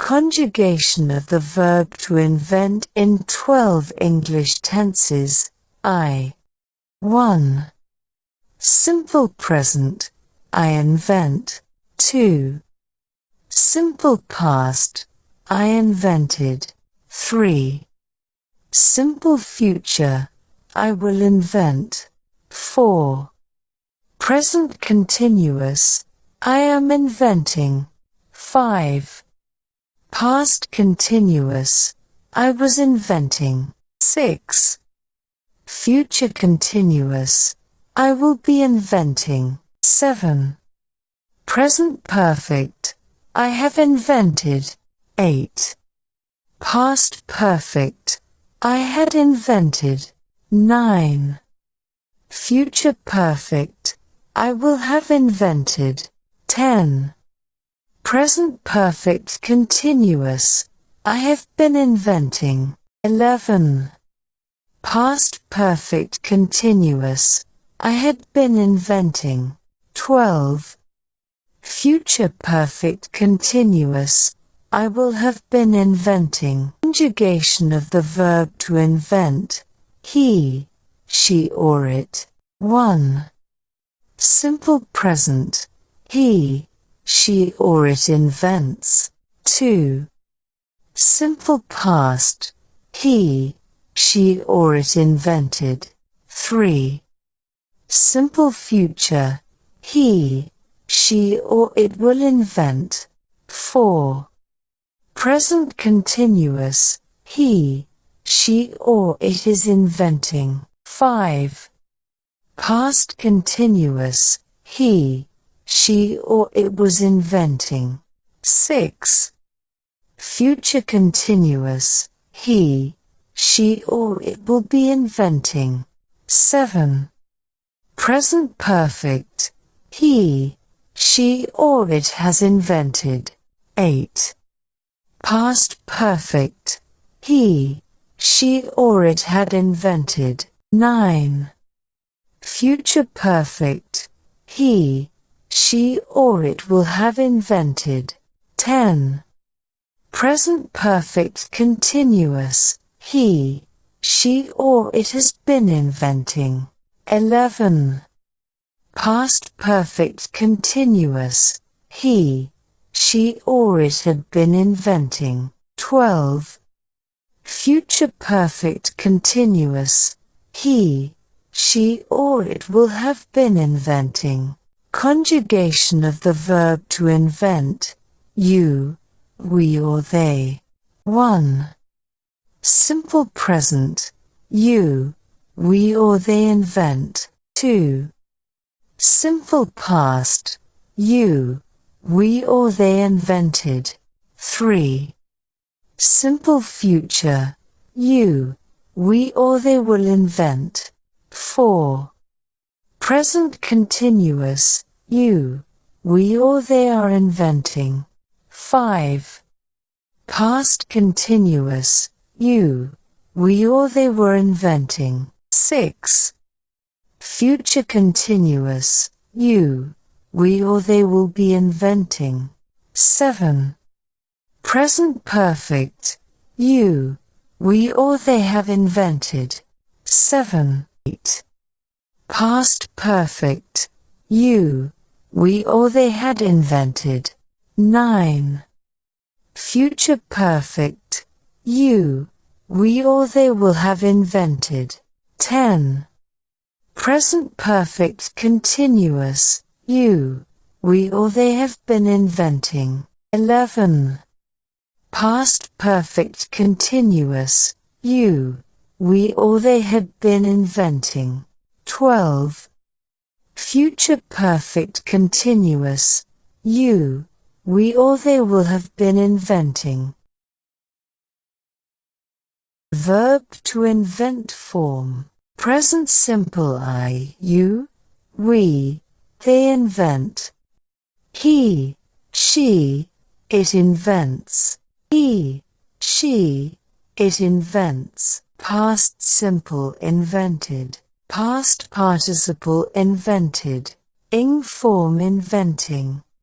Conjugation of the verb to invent in 12 English tenses. 1. Simple present, I invent. 2. Simple past, I invented. 3. Simple future, I will invent. 4. Present continuous, I am inventing. 5. Past continuous, I was inventing. 6. Future continuous, I will be inventing. 7. Present perfect, I have invented. 8. Past perfect, I had invented. 9. Future perfect, I will have invented. 10. Present perfect continuous, I have been inventing. 11. Past perfect continuous, I had been inventing. 12. Future perfect continuous, I will have been inventing. Conjugation of the verb to invent. He, she or it. 1. Simple present. He, she or it invents. 2. Simple past. He, she or it invented. 3. Simple future. He, she or it will invent. 4. Present continuous. He, she or it is inventing. 5. Past continuous. He, she or it was inventing. 6. Future continuous. He, she or it will be inventing. 7. Present perfect. He, she or it has invented. 8. Past perfect. He, she or it had invented. 9. Future perfect. He, she or it will have invented. 10. Present perfect continuous. He, she or it has been inventing. 11. Past perfect continuous. He, she or it had been inventing. 12. Future perfect continuous. He, she or it will have been inventing. Conjugation of the verb to invent. You, we or they. 1. Simple present. You, we or they invent. 2. Simple past. You, we or they invented. 3. Simple future. You, we or they will invent. 4. Present continuous. You, we or they are inventing. 5. Past continuous. You, we or they were inventing. 6. Future continuous. You, we or they will be inventing. 7. Present perfect. You, we or they have invented. 7. 8. Past perfect. You, we or they had invented. 9. Future perfect. You, we or they will have invented. 10. Present perfect continuous. You, we or they have been inventing. 11. Past perfect continuous. You, we or they had been inventing. 12. Future perfect continuous. You, we or they will have been inventing. Verb to invent form. Present simple I, you, we, they invent. He, she, it invents. He, she, it invents. Past simple invented. Past participle invented. Ing form inventing.